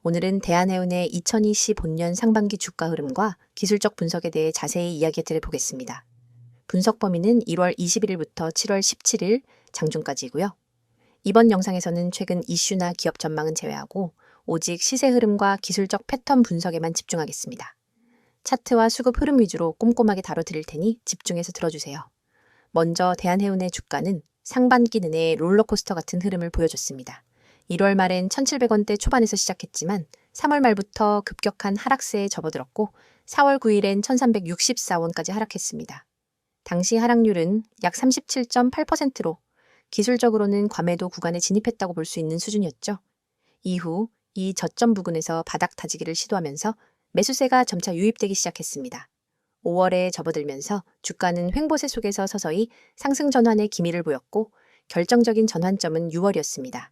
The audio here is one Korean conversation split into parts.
오늘은 대한해운의 2025년 상반기 주가 흐름과 기술적 분석에 대해 자세히 이야기 드려보겠습니다. 분석 범위는 1월 21일부터 7월 17일 장중까지이고요. 이번 영상에서는 최근 이슈나 기업 전망은 제외하고 오직 시세 흐름과 기술적 패턴 분석에만 집중하겠습니다. 차트와 수급 흐름 위주로 꼼꼼하게 다뤄드릴 테니 집중해서 들어주세요. 먼저 대한해운의 주가는 상반기 내내 롤러코스터 같은 흐름을 보여줬습니다. 1월 말엔 1,700원대 초반에서 시작했지만 3월 말부터 급격한 하락세에 접어들었고 4월 9일엔 1,364원까지 하락했습니다. 당시 하락률은 약 37.8%로 기술적으로는 과매도 구간에 진입했다고 볼 수 있는 수준이었죠. 이후 이 저점 부근에서 바닥 다지기를 시도하면서 매수세가 점차 유입되기 시작했습니다. 5월에 접어들면서 주가는 횡보세 속에서 서서히 상승 전환의 기미를 보였고 결정적인 전환점은 6월이었습니다.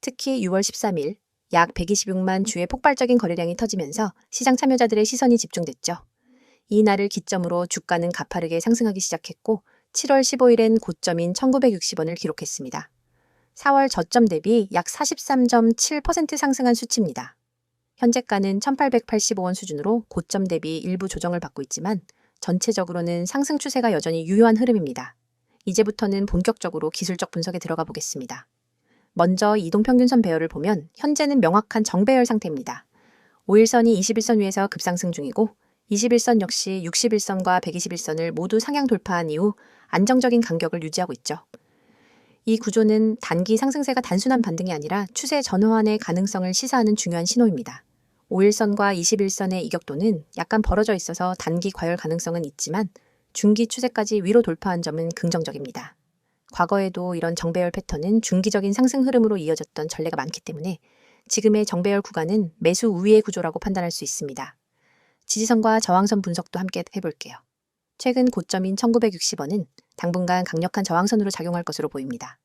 특히 6월 13일 약 126만 주의 폭발적인 거래량이 터지면서 시장 참여자들의 시선이 집중됐죠. 이 날을 기점으로 주가는 가파르게 상승하기 시작했고 7월 15일엔 고점인 1,960원을 기록했습니다. 4월 저점 대비 약 43.7% 상승한 수치입니다. 현재가는 1,885원 수준으로 고점 대비 일부 조정을 받고 있지만 전체적으로는 상승 추세가 여전히 유효한 흐름입니다. 이제부터는 본격적으로 기술적 분석에 들어가 보겠습니다. 먼저 이동평균선 배열을 보면 현재는 명확한 정배열 상태입니다. 5일선이 21선 위에서 급상승 중이고 21선 역시 61선과 121선을 모두 상향 돌파한 이후 안정적인 간격을 유지하고 있죠. 이 구조는 단기 상승세가 단순한 반등이 아니라 추세 전환의 가능성을 시사하는 중요한 신호입니다. 5일선과 21선의 이격도는 약간 벌어져 있어서 단기 과열 가능성은 있지만 중기 추세까지 위로 돌파한 점은 긍정적입니다. 과거에도 이런 정배열 패턴은 중기적인 상승 흐름으로 이어졌던 전례가 많기 때문에 지금의 정배열 구간은 매수 우위의 구조라고 판단할 수 있습니다. 지지선과 저항선 분석도 함께 해볼게요. 최근 고점인 1,960원은 당분간 강력한 저항선으로 작용할 것으로 보입니다.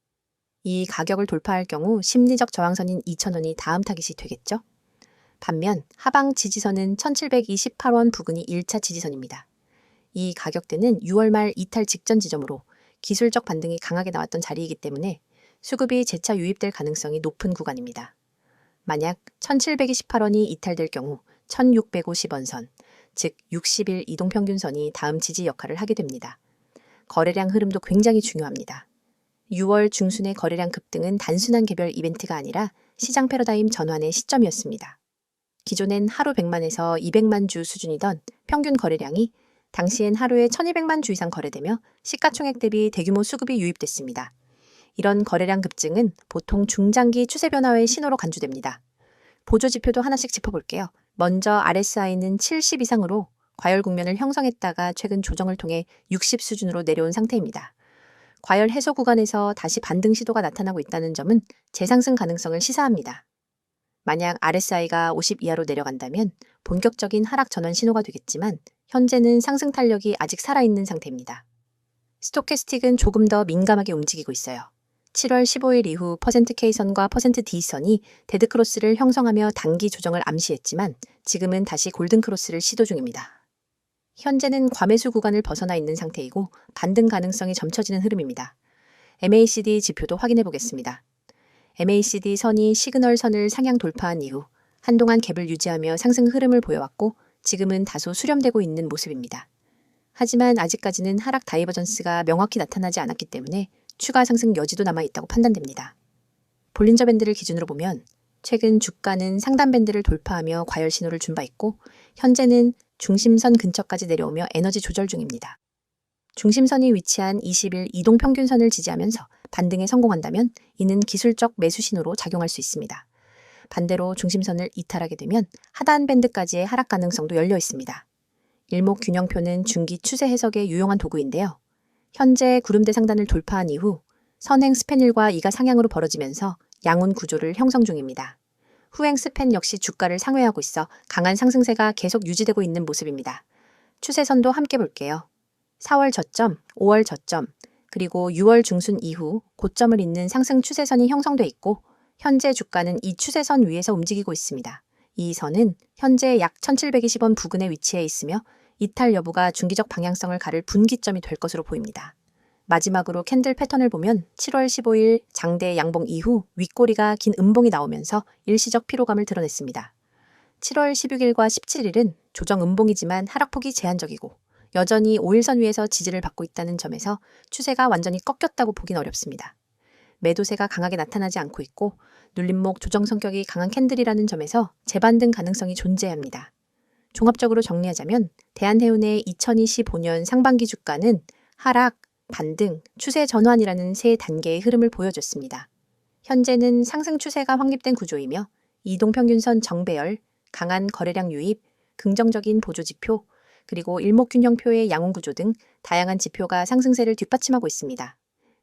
이 가격을 돌파할 경우 심리적 저항선인 2,000원이 다음 타깃이 되겠죠? 반면 하방 지지선은 1,728원 부근이 1차 지지선입니다. 이 가격대는 6월 말 이탈 직전 지점으로 기술적 반등이 강하게 나왔던 자리이기 때문에 수급이 재차 유입될 가능성이 높은 구간입니다. 만약 1,728원이 이탈될 경우 1,650원 선, 즉 60일 이동평균선이 다음 지지 역할을 하게 됩니다. 거래량 흐름도 굉장히 중요합니다. 6월 중순의 거래량 급등은 단순한 개별 이벤트가 아니라 시장 패러다임 전환의 시점이었습니다. 기존엔 하루 100만에서 200만 주 수준이던 평균 거래량이 당시엔 하루에 1,200만 주 이상 거래되며 시가총액 대비 대규모 수급이 유입됐습니다. 이런 거래량 급증은 보통 중장기 추세 변화의 신호로 간주됩니다. 보조 지표도 하나씩 짚어볼게요. 먼저 RSI는 70 이상으로 과열 국면을 형성했다가 최근 조정을 통해 60 수준으로 내려온 상태입니다. 과열 해소 구간에서 다시 반등 시도가 나타나고 있다는 점은 재상승 가능성을 시사합니다. 만약 RSI가 50 이하로 내려간다면 본격적인 하락 전환 신호가 되겠지만 현재는 상승 탄력이 아직 살아있는 상태입니다. 스토캐스틱은 조금 더 민감하게 움직이고 있어요. 7월 15일 이후 %K선과 %D선이 데드크로스를 형성하며 단기 조정을 암시했지만 지금은 다시 골든크로스를 시도 중입니다. 현재는 과매수 구간을 벗어나 있는 상태이고 반등 가능성이 점쳐지는 흐름입니다. MACD 지표도 확인해 보겠습니다. MACD 선이 시그널 선을 상향 돌파한 이후 한동안 갭을 유지하며 상승 흐름을 보여왔고 지금은 다소 수렴되고 있는 모습입니다. 하지만 아직까지는 하락 다이버전스가 명확히 나타나지 않았기 때문에 추가 상승 여지도 남아있다고 판단됩니다. 볼린저 밴드를 기준으로 보면 최근 주가는 상단 밴드를 돌파하며 과열 신호를 준 바 있고 현재는 중심선 근처까지 내려오며 에너지 조절 중입니다. 중심선이 위치한 20일 이동평균선을 지지하면서 반등에 성공한다면 이는 기술적 매수 신호로 작용할 수 있습니다. 반대로 중심선을 이탈하게 되면 하단 밴드까지의 하락 가능성도 열려 있습니다. 일목균형표는 중기 추세 해석에 유용한 도구인데요. 현재 구름대 상단을 돌파한 이후 선행 스팬1과 2가 상향으로 벌어지면서 양운 구조를 형성 중입니다. 후행 스팬 역시 주가를 상회하고 있어 강한 상승세가 계속 유지되고 있는 모습입니다. 추세선도 함께 볼게요. 4월 저점, 5월 저점, 그리고 6월 중순 이후 고점을 잇는 상승 추세선이 형성돼 있고 현재 주가는 이 추세선 위에서 움직이고 있습니다. 이 선은 현재 약 1,720원 부근에 위치해 있으며 이탈 여부가 중기적 방향성을 가를 분기점이 될 것으로 보입니다. 마지막으로 캔들 패턴을 보면 7월 15일 장대 양봉 이후 윗꼬리가 긴 음봉이 나오면서 일시적 피로감을 드러냈습니다. 7월 16일과 17일은 조정 음봉이지만 하락폭이 제한적이고 여전히 5일선 위에서 지지를 받고 있다는 점에서 추세가 완전히 꺾였다고 보긴 어렵습니다. 매도세가 강하게 나타나지 않고 있고 눌림목 조정 성격이 강한 캔들이라는 점에서 재반등 가능성이 존재합니다. 종합적으로 정리하자면 대한해운의 2025년 상반기 주가는 하락, 반등, 추세 전환이라는 세 단계의 흐름을 보여줬습니다. 현재는 상승 추세가 확립된 구조이며 이동평균선 정배열, 강한 거래량 유입, 긍정적인 보조지표, 그리고 일목균형표의 양호구조 등 다양한 지표가 상승세를 뒷받침하고 있습니다.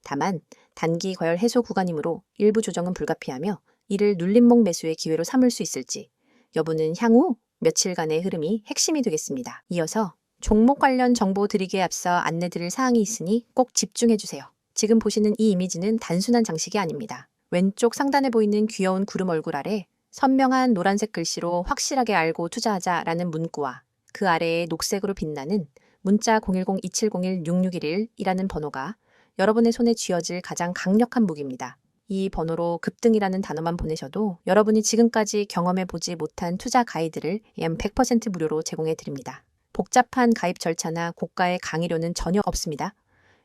다만 단기 거열 해소 구간이므로 일부 조정은 불가피하며 이를 눌림목 매수의 기회로 삼을 수 있을지 여부는 향후 며칠간의 흐름이 핵심이 되겠습니다. 이어서 종목 관련 정보 드리기에 앞서 안내드릴 사항이 있으니 꼭 집중해주세요. 지금 보시는 이 이미지는 단순한 장식이 아닙니다. 왼쪽 상단에 보이는 귀여운 구름 얼굴 아래 선명한 노란색 글씨로 확실하게 알고 투자하자라는 문구와 그 아래에 녹색으로 빛나는 문자 010-2701-6611이라는 번호가 여러분의 손에 쥐어질 가장 강력한 무기입니다. 이 번호로 급등이라는 단어만 보내셔도 여러분이 지금까지 경험해보지 못한 투자 가이드를 약 100% 무료로 제공해 드립니다. 복잡한 가입 절차나 고가의 강의료는 전혀 없습니다.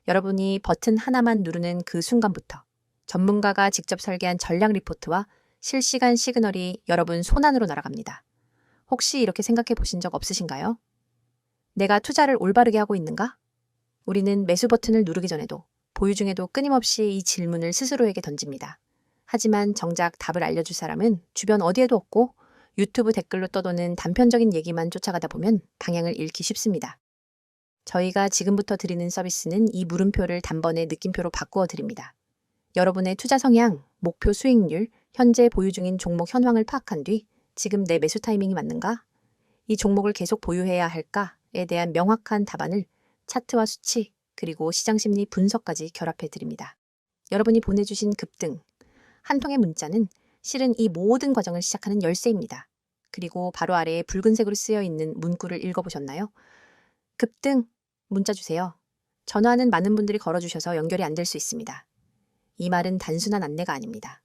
여러분이 버튼 하나만 누르는 그 순간부터 전문가가 직접 설계한 전략 리포트와 실시간 시그널이 여러분 손안으로 날아갑니다. 혹시 이렇게 생각해 보신 적 없으신가요? 내가 투자를 올바르게 하고 있는가? 우리는 매수 버튼을 누르기 전에도 보유 중에도 끊임없이 이 질문을 스스로에게 던집니다. 하지만 정작 답을 알려줄 사람은 주변 어디에도 없고 유튜브 댓글로 떠도는 단편적인 얘기만 쫓아가다 보면 방향을 잃기 쉽습니다. 저희가 지금부터 드리는 서비스는 이 물음표를 단번에 느낌표로 바꾸어 드립니다. 여러분의 투자 성향, 목표 수익률, 현재 보유 중인 종목 현황을 파악한 뒤 지금 내 매수 타이밍이 맞는가? 이 종목을 계속 보유해야 할까에 대한 명확한 답안을 차트와 수치, 그리고 시장심리 분석까지 결합해 드립니다. 여러분이 보내주신 급등, 한 통의 문자는 실은 이 모든 과정을 시작하는 열쇠입니다. 그리고 바로 아래에 붉은색으로 쓰여 있는 문구를 읽어보셨나요? 급등, 문자 주세요. 전화는 많은 분들이 걸어주셔서 연결이 안 될 수 있습니다. 이 말은 단순한 안내가 아닙니다.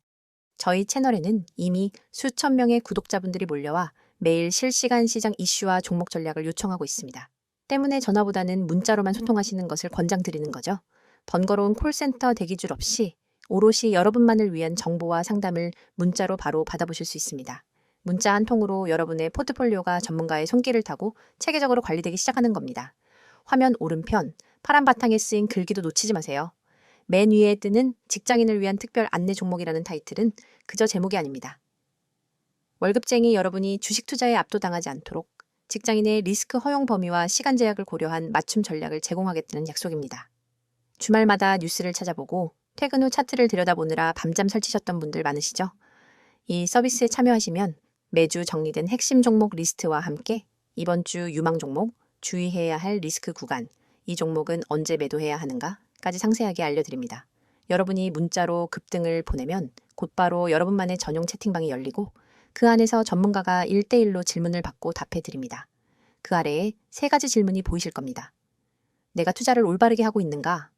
저희 채널에는 이미 수천 명의 구독자분들이 몰려와 매일 실시간 시장 이슈와 종목 전략을 요청하고 있습니다. 때문에 전화보다는 문자로만 소통하시는 것을 권장드리는 거죠. 번거로운 콜센터 대기줄 없이 오롯이 여러분만을 위한 정보와 상담을 문자로 바로 받아보실 수 있습니다. 문자 한 통으로 여러분의 포트폴리오가 전문가의 손길을 타고 체계적으로 관리되기 시작하는 겁니다. 화면 오른편 파란 바탕에 쓰인 글귀도 놓치지 마세요. 맨 위에 뜨는 직장인을 위한 특별 안내 종목이라는 타이틀은 그저 제목이 아닙니다. 월급쟁이 여러분이 주식 투자에 압도당하지 않도록 직장인의 리스크 허용 범위와 시간 제약을 고려한 맞춤 전략을 제공하겠다는 약속입니다. 주말마다 뉴스를 찾아보고 퇴근 후 차트를 들여다보느라 밤잠 설치셨던 분들 많으시죠? 이 서비스에 참여하시면 매주 정리된 핵심 종목 리스트와 함께 이번 주 유망 종목, 주의해야 할 리스크 구간, 이 종목은 언제 매도해야 하는가까지 상세하게 알려드립니다. 여러분이 문자로 급등을 보내면 곧바로 여러분만의 전용 채팅방이 열리고 그 안에서 전문가가 1대1로 질문을 받고 답해드립니다. 그 아래에 3가지 질문이 보이실 겁니다. 내가 투자를 올바르게 하고 있는가?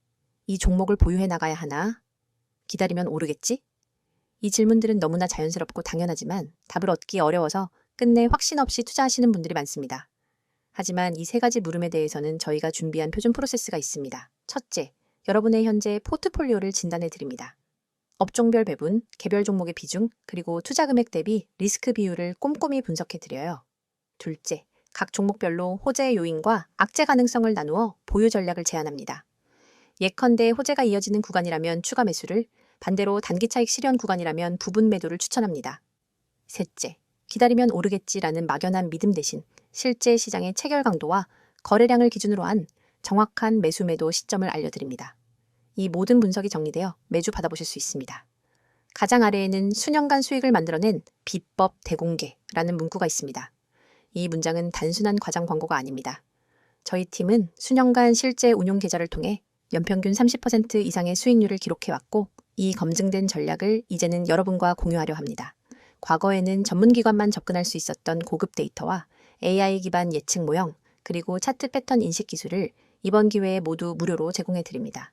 이 종목을 보유해 나가야 하나? 기다리면 오르겠지? 이 질문들은 너무나 자연스럽고 당연하지만 답을 얻기 어려워서 끝내 확신 없이 투자하시는 분들이 많습니다. 하지만 이 3가지 물음에 대해서는 저희가 준비한 표준 프로세스가 있습니다. 첫째, 여러분의 현재 포트폴리오를 진단해 드립니다. 업종별 배분, 개별 종목의 비중, 그리고 투자 금액 대비 리스크 비율을 꼼꼼히 분석해 드려요. 둘째, 각 종목별로 호재 요인과 악재 가능성을 나누어 보유 전략을 제안합니다. 예컨대 호재가 이어지는 구간이라면 추가 매수를, 반대로 단기 차익 실현 구간이라면 부분 매도를 추천합니다. 셋째, 기다리면 오르겠지라는 막연한 믿음 대신 실제 시장의 체결 강도와 거래량을 기준으로 한 정확한 매수 매도 시점을 알려드립니다. 이 모든 분석이 정리되어 매주 받아보실 수 있습니다. 가장 아래에는 수년간 수익을 만들어낸 비법 대공개라는 문구가 있습니다. 이 문장은 단순한 과장 광고가 아닙니다. 저희 팀은 수년간 실제 운용 계좌를 통해 연평균 30% 이상의 수익률을 기록해왔고 이 검증된 전략을 이제는 여러분과 공유하려 합니다. 과거에는 전문기관만 접근할 수 있었던 고급 데이터와 AI 기반 예측 모형, 그리고 차트 패턴 인식 기술을 이번 기회에 모두 무료로 제공해 드립니다.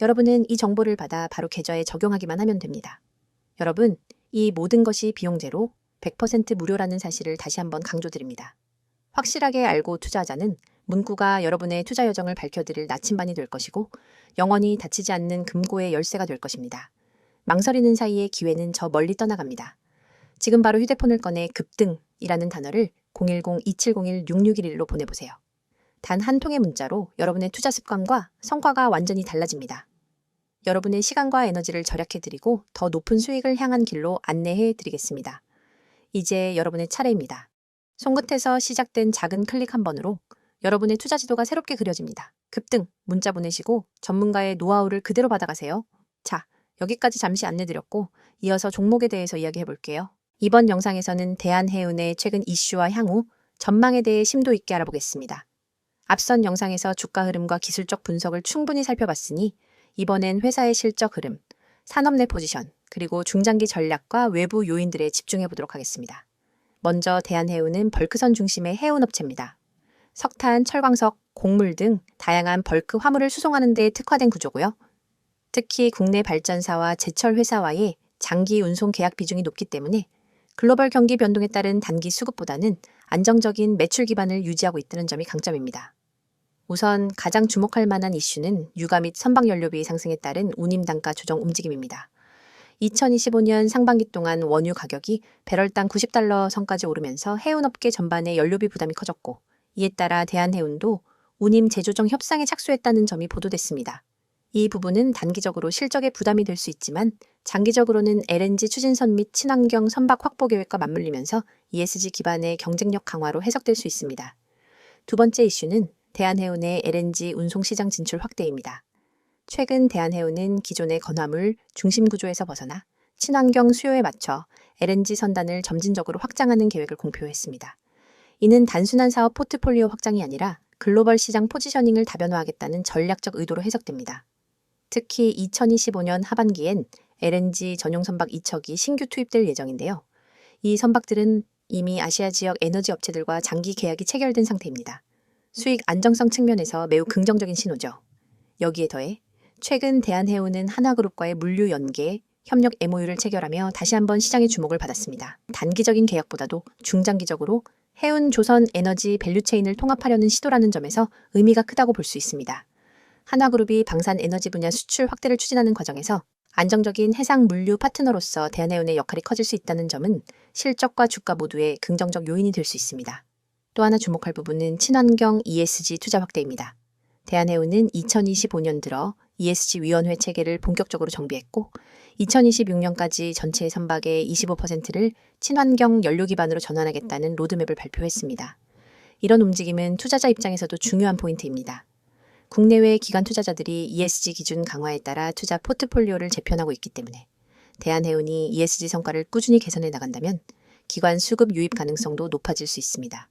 여러분은 이 정보를 받아 바로 계좌에 적용하기만 하면 됩니다. 여러분, 이 모든 것이 비용 제로, 100% 무료라는 사실을 다시 한번 강조드립니다. 확실하게 알고 투자하자는 문구가 여러분의 투자 여정을 밝혀드릴 나침반이 될 것이고 영원히 닫히지 않는 금고의 열쇠가 될 것입니다. 망설이는 사이에 기회는 저 멀리 떠나갑니다. 지금 바로 휴대폰을 꺼내 급등이라는 단어를 010-2701-6611로 보내보세요. 단 한 통의 문자로 여러분의 투자 습관과 성과가 완전히 달라집니다. 여러분의 시간과 에너지를 절약해드리고 더 높은 수익을 향한 길로 안내해드리겠습니다. 이제 여러분의 차례입니다. 손끝에서 시작된 작은 클릭 한 번으로 여러분의 투자 지도가 새롭게 그려집니다. 급등 문자 보내시고 전문가의 노하우를 그대로 받아가세요. 자, 여기까지 잠시 안내드렸고 이어서 종목에 대해서 이야기해 볼게요. 이번 영상에서는 대한해운의 최근 이슈와 향후 전망에 대해 심도 있게 알아보겠습니다. 앞선 영상에서 주가 흐름과 기술적 분석을 충분히 살펴봤으니 이번엔 회사의 실적 흐름, 산업 내 포지션, 그리고 중장기 전략과 외부 요인들에 집중해 보도록 하겠습니다. 먼저 대한해운은 벌크선 중심의 해운업체입니다. 석탄, 철광석, 곡물 등 다양한 벌크 화물을 수송하는 데 특화된 구조고요. 특히 국내 발전사와 제철 회사와의 장기 운송 계약 비중이 높기 때문에 글로벌 경기 변동에 따른 단기 수급보다는 안정적인 매출 기반을 유지하고 있다는 점이 강점입니다. 우선 가장 주목할 만한 이슈는 유가 및 선박연료비 상승에 따른 운임 단가 조정 움직임입니다. 2025년 상반기 동안 원유 가격이 배럴당 90달러 선까지 오르면서 해운업계 전반의 연료비 부담이 커졌고 이에 따라 대한해운도 운임 재조정 협상에 착수했다는 점이 보도됐습니다. 이 부분은 단기적으로 실적에 부담이 될 수 있지만 장기적으로는 LNG 추진선 및 친환경 선박 확보 계획과 맞물리면서 ESG 기반의 경쟁력 강화로 해석될 수 있습니다. 두 번째 이슈는 대한해운의 LNG 운송시장 진출 확대입니다. 최근 대한해운은 기존의 건화물 중심 구조에서 벗어나 친환경 수요에 맞춰 LNG 선단을 점진적으로 확장하는 계획을 공표했습니다. 이는 단순한 사업 포트폴리오 확장이 아니라 글로벌 시장 포지셔닝을 다변화하겠다는 전략적 의도로 해석됩니다. 특히 2025년 하반기엔 LNG 전용 선박 2척이 신규 투입될 예정인데요. 이 선박들은 이미 아시아 지역 에너지 업체들과 장기 계약이 체결된 상태입니다. 수익 안정성 측면에서 매우 긍정적인 신호죠. 여기에 더해 최근 대한해운은 한화그룹과의 물류 연계, 협력 MOU를 체결하며 다시 한번 시장의 주목을 받았습니다. 단기적인 계약보다도 중장기적으로 해운 조선 에너지 밸류체인을 통합하려는 시도라는 점에서 의미가 크다고 볼 수 있습니다. 한화그룹이 방산 에너지 분야 수출 확대를 추진하는 과정에서 안정적인 해상 물류 파트너로서 대한해운의 역할이 커질 수 있다는 점은 실적과 주가 모두의 긍정적 요인이 될 수 있습니다. 또 하나 주목할 부분은 친환경 ESG 투자 확대입니다. 대한해운은 2025년 들어 ESG위원회 체계를 본격적으로 정비했고 2026년까지 전체 선박의 25%를 친환경 연료 기반으로 전환하겠다는 로드맵을 발표했습니다. 이런 움직임은 투자자 입장에서도 중요한 포인트입니다. 국내외 기관 투자자들이 ESG 기준 강화에 따라 투자 포트폴리오를 재편하고 있기 때문에 대한해운이 ESG 성과를 꾸준히 개선해 나간다면 기관 수급 유입 가능성도 높아질 수 있습니다.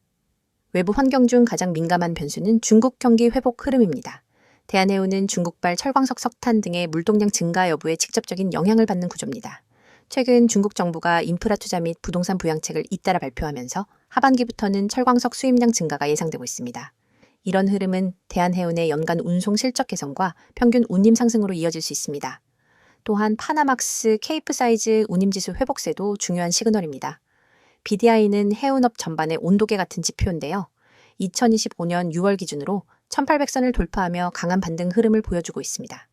외부 환경 중 가장 민감한 변수는 중국 경기 회복 흐름입니다. 대한해운은 중국발 철광석 석탄 등의 물동량 증가 여부에 직접적인 영향을 받는 구조입니다. 최근 중국 정부가 인프라 투자 및 부동산 부양책을 잇따라 발표하면서 하반기부터는 철광석 수입량 증가가 예상되고 있습니다. 이런 흐름은 대한해운의 연간 운송 실적 개선과 평균 운임 상승으로 이어질 수 있습니다. 또한 파나막스 케이프사이즈 운임지수 회복세도 중요한 시그널입니다. BDI는 해운업 전반의 온도계 같은 지표인데요. 2025년 6월 기준으로 1800선을 돌파하며 강한 반등 흐름을 보여주고 있습니다.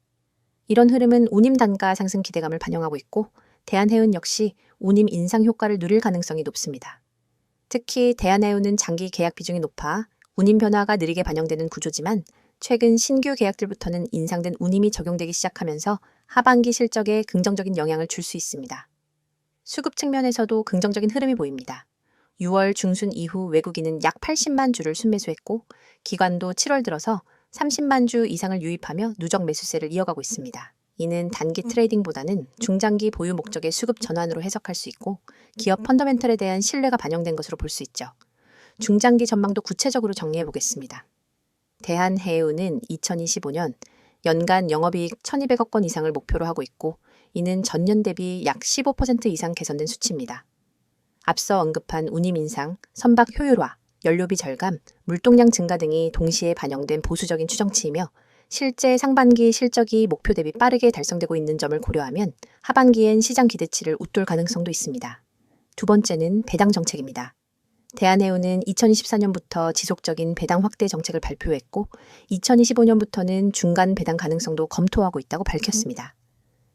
이런 흐름은 운임 단가 상승 기대감을 반영하고 있고 대한해운 역시 운임 인상 효과를 누릴 가능성이 높습니다. 특히 대한해운은 장기 계약 비중이 높아 운임 변화가 느리게 반영되는 구조지만 최근 신규 계약들부터는 인상된 운임이 적용되기 시작하면서 하반기 실적에 긍정적인 영향을 줄 수 있습니다. 수급 측면에서도 긍정적인 흐름이 보입니다. 6월 중순 이후 외국인은 약 80만 주를 순매수했고 기관도 7월 들어서 30만 주 이상을 유입하며 누적 매수세를 이어가고 있습니다. 이는 단기 트레이딩보다는 중장기 보유 목적의 수급 전환으로 해석할 수 있고 기업 펀더멘털에 대한 신뢰가 반영된 것으로 볼 수 있죠. 중장기 전망도 구체적으로 정리해 보겠습니다. 대한해운은 2025년 연간 영업이익 1,200억 원 이상을 목표로 하고 있고 이는 전년 대비 약 15% 이상 개선된 수치입니다. 앞서 언급한 운임 인상, 선박 효율화, 연료비 절감, 물동량 증가 등이 동시에 반영된 보수적인 추정치이며 실제 상반기 실적이 목표 대비 빠르게 달성되고 있는 점을 고려하면 하반기엔 시장 기대치를 웃돌 가능성도 있습니다. 두 번째는 배당 정책입니다. 대한해운은 2024년부터 지속적인 배당 확대 정책을 발표했고 2025년부터는 중간 배당 가능성도 검토하고 있다고 밝혔습니다.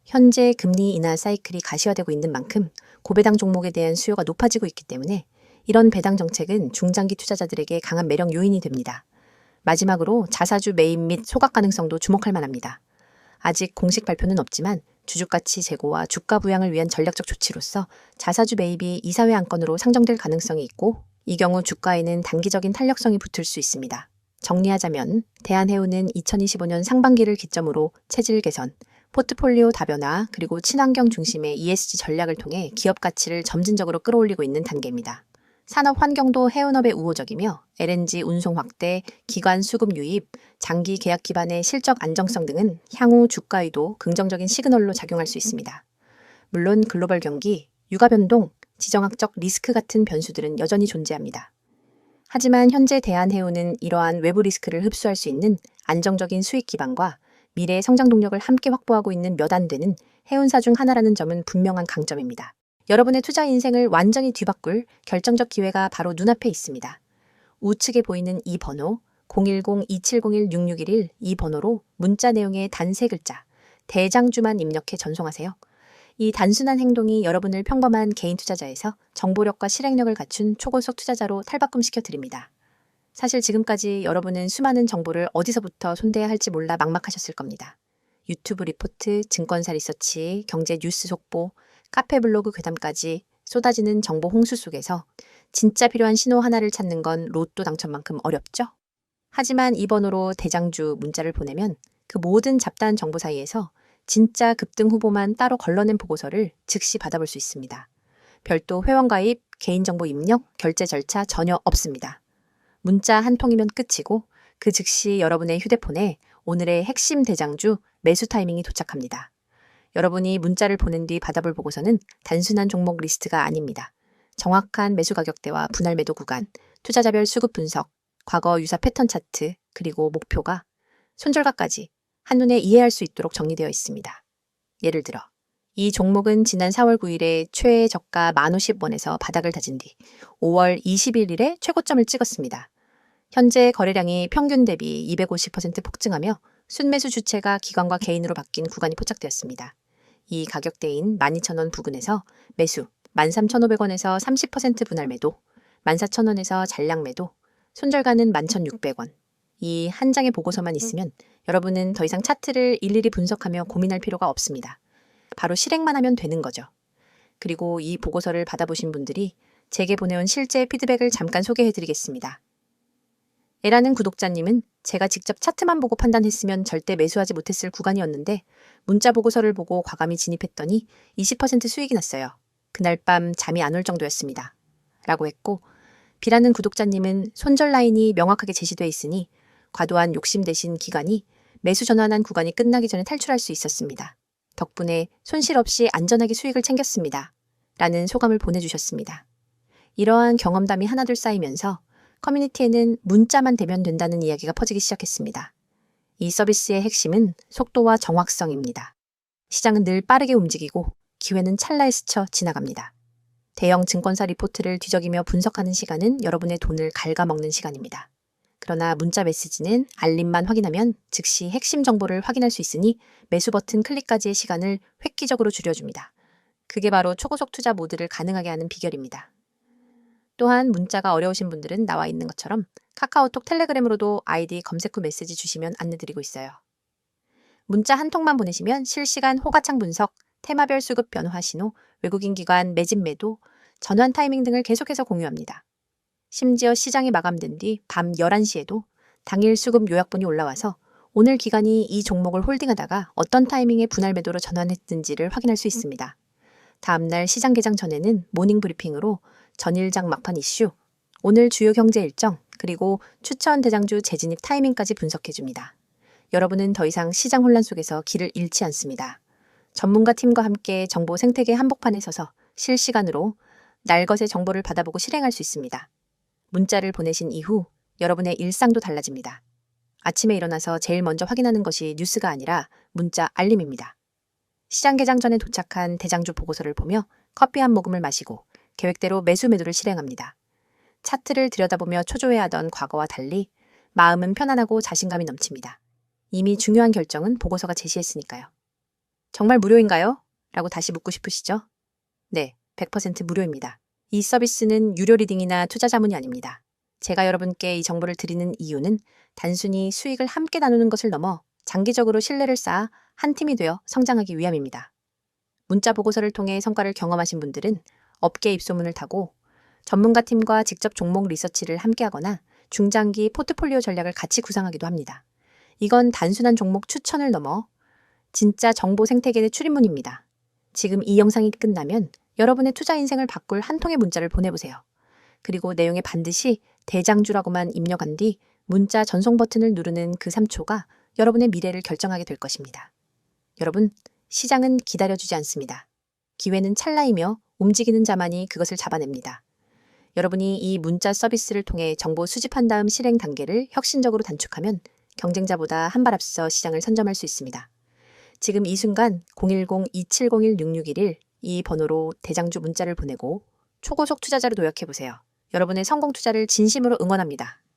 현재 금리 인하 사이클이 가시화되고 있는 만큼 고배당 종목에 대한 수요가 높아지고 있기 때문에 이런 배당 정책은 중장기 투자자들에게 강한 매력 요인이 됩니다. 마지막으로 자사주 매입 및 소각 가능성도 주목할 만합니다. 아직 공식 발표는 없지만 주주가치 제고와 주가 부양을 위한 전략적 조치로서 자사주 매입이 이사회 안건으로 상정될 가능성이 있고 이 경우 주가에는 단기적인 탄력성이 붙을 수 있습니다. 정리하자면 대한해운은 2025년 상반기를 기점으로 체질 개선, 포트폴리오 다변화 그리고 친환경 중심의 ESG 전략을 통해 기업 가치를 점진적으로 끌어올리고 있는 단계입니다. 산업 환경도 해운업에 우호적이며 LNG 운송 확대, 기관 수급 유입, 장기 계약 기반의 실적 안정성 등은 향후 주가에도 긍정적인 시그널로 작용할 수 있습니다. 물론 글로벌 경기, 유가 변동, 지정학적 리스크 같은 변수들은 여전히 존재합니다. 하지만 현재 대한해운은 이러한 외부 리스크를 흡수할 수 있는 안정적인 수익 기반과 미래 성장 동력을 함께 확보하고 있는 몇 안 되는 해운사 중 하나라는 점은 분명한 강점입니다. 여러분의 투자 인생을 완전히 뒤바꿀 결정적 기회가 바로 눈앞에 있습니다. 우측에 보이는 이 번호 010-2701-6611 이 번호로 문자 내용의 단 3글자 대장주만 입력해 전송하세요. 이 단순한 행동이 여러분을 평범한 개인 투자자에서 정보력과 실행력을 갖춘 초고속 투자자로 탈바꿈시켜 드립니다. 사실 지금까지 여러분은 수많은 정보를 어디서부터 손대야 할지 몰라 막막하셨을 겁니다. 유튜브 리포트, 증권사 리서치, 경제 뉴스 속보, 카페 블로그 괴담까지 쏟아지는 정보 홍수 속에서 진짜 필요한 신호 하나를 찾는 건 로또 당첨만큼 어렵죠? 하지만 이 번호로 대장주 문자를 보내면 그 모든 잡다한 정보 사이에서 진짜 급등 후보만 따로 걸러낸 보고서를 즉시 받아볼 수 있습니다. 별도 회원가입, 개인정보 입력, 결제 절차 전혀 없습니다. 문자 한 통이면 끝이고 그 즉시 여러분의 휴대폰에 오늘의 핵심 대장주 매수 타이밍이 도착합니다. 여러분이 문자를 보낸 뒤 받아볼 보고서는 단순한 종목 리스트가 아닙니다. 정확한 매수 가격대와 분할 매도 구간, 투자자별 수급 분석, 과거 유사 패턴 차트, 그리고 목표가 손절가까지 한눈에 이해할 수 있도록 정리되어 있습니다. 예를 들어 이 종목은 지난 4월 9일에 최애 저가 1050원에서 바닥을 다진 뒤 5월 21일에 최고점을 찍었습니다. 현재 거래량이 평균 대비 250% 폭증하며 순매수 주체가 기관과 개인으로 바뀐 구간이 포착되었습니다. 이 가격대인 12,000원 부근에서 매수, 13,500원에서 30% 분할 매도, 14,000원에서 잔량 매도, 손절가는 11,600원. 이 한 장의 보고서만 있으면 여러분은 더 이상 차트를 일일이 분석하며 고민할 필요가 없습니다. 바로 실행만 하면 되는 거죠. 그리고 이 보고서를 받아보신 분들이 제게 보내온 실제 피드백을 잠깐 소개해드리겠습니다. 에라는 구독자님은 제가 직접 차트만 보고 판단했으면 절대 매수하지 못했을 구간이었는데 문자 보고서를 보고 과감히 진입했더니 20% 수익이 났어요. 그날 밤 잠이 안 올 정도였습니다. 라고 했고 B라는 구독자님은 손절 라인이 명확하게 제시돼 있으니 과도한 욕심 대신 기간이 매수 전환한 구간이 끝나기 전에 탈출할 수 있었습니다. 덕분에 손실 없이 안전하게 수익을 챙겼습니다. 라는 소감을 보내주셨습니다. 이러한 경험담이 하나둘 쌓이면서 커뮤니티에는 문자만 대면 된다는 이야기가 퍼지기 시작했습니다. 이 서비스의 핵심은 속도와 정확성입니다. 시장은 늘 빠르게 움직이고 기회는 찰나에 스쳐 지나갑니다. 대형 증권사 리포트를 뒤적이며 분석하는 시간은 여러분의 돈을 갉아먹는 시간입니다. 그러나 문자 메시지는 알림만 확인하면 즉시 핵심 정보를 확인할 수 있으니 매수 버튼 클릭까지의 시간을 획기적으로 줄여줍니다. 그게 바로 초고속 투자 모드를 가능하게 하는 비결입니다. 또한 문자가 어려우신 분들은 나와 있는 것처럼 카카오톡 텔레그램으로도 아이디 검색 후 메시지 주시면 안내드리고 있어요. 문자 한 통만 보내시면 실시간 호가창 분석, 테마별 수급 변화 신호, 외국인 기관 매집 매도, 전환 타이밍 등을 계속해서 공유합니다. 심지어 시장이 마감된 뒤 밤 11시에도 당일 수급 요약본이 올라와서 오늘 기관이 이 종목을 홀딩하다가 어떤 타이밍에 분할 매도로 전환했는지를 확인할 수 있습니다. 다음날 시장 개장 전에는 모닝 브리핑으로 전일장 막판 이슈, 오늘 주요 경제 일정, 그리고 추천 대장주 재진입 타이밍까지 분석해줍니다. 여러분은 더 이상 시장 혼란 속에서 길을 잃지 않습니다. 전문가 팀과 함께 정보 생태계 한복판에 서서 실시간으로 날것의 정보를 받아보고 실행할 수 있습니다. 문자를 보내신 이후 여러분의 일상도 달라집니다. 아침에 일어나서 제일 먼저 확인하는 것이 뉴스가 아니라 문자 알림입니다. 시장 개장 전에 도착한 대장주 보고서를 보며 커피 한 모금을 마시고 계획대로 매수 매도를 실행합니다. 차트를 들여다보며 초조해하던 과거와 달리 마음은 편안하고 자신감이 넘칩니다. 이미 중요한 결정은 보고서가 제시했으니까요. 정말 무료인가요? 라고 다시 묻고 싶으시죠? 네, 100% 무료입니다. 이 서비스는 유료 리딩이나 투자 자문이 아닙니다. 제가 여러분께 이 정보를 드리는 이유는 단순히 수익을 함께 나누는 것을 넘어 장기적으로 신뢰를 쌓아 한 팀이 되어 성장하기 위함입니다. 문자 보고서를 통해 성과를 경험하신 분들은 업계 입소문을 타고 전문가 팀과 직접 종목 리서치를 함께하거나 중장기 포트폴리오 전략을 같이 구상하기도 합니다. 이건 단순한 종목 추천을 넘어 진짜 정보 생태계의 출입문입니다. 지금 이 영상이 끝나면 여러분의 투자 인생을 바꿀 한 통의 문자를 보내보세요. 그리고 내용에 반드시 대장주라고만 입력한 뒤 문자 전송 버튼을 누르는 그 3초가 여러분의 미래를 결정하게 될 것입니다. 여러분, 시장은 기다려주지 않습니다. 기회는 찰나이며 움직이는 자만이 그것을 잡아냅니다. 여러분이 이 문자 서비스를 통해 정보 수집한 다음 실행 단계를 혁신적으로 단축하면 경쟁자보다 한 발 앞서 시장을 선점할 수 있습니다. 지금 이 순간 010-2701-6611 이 번호로 대장주 문자를 보내고 초고속 투자자로 도약해보세요. 여러분의 성공 투자를 진심으로 응원합니다.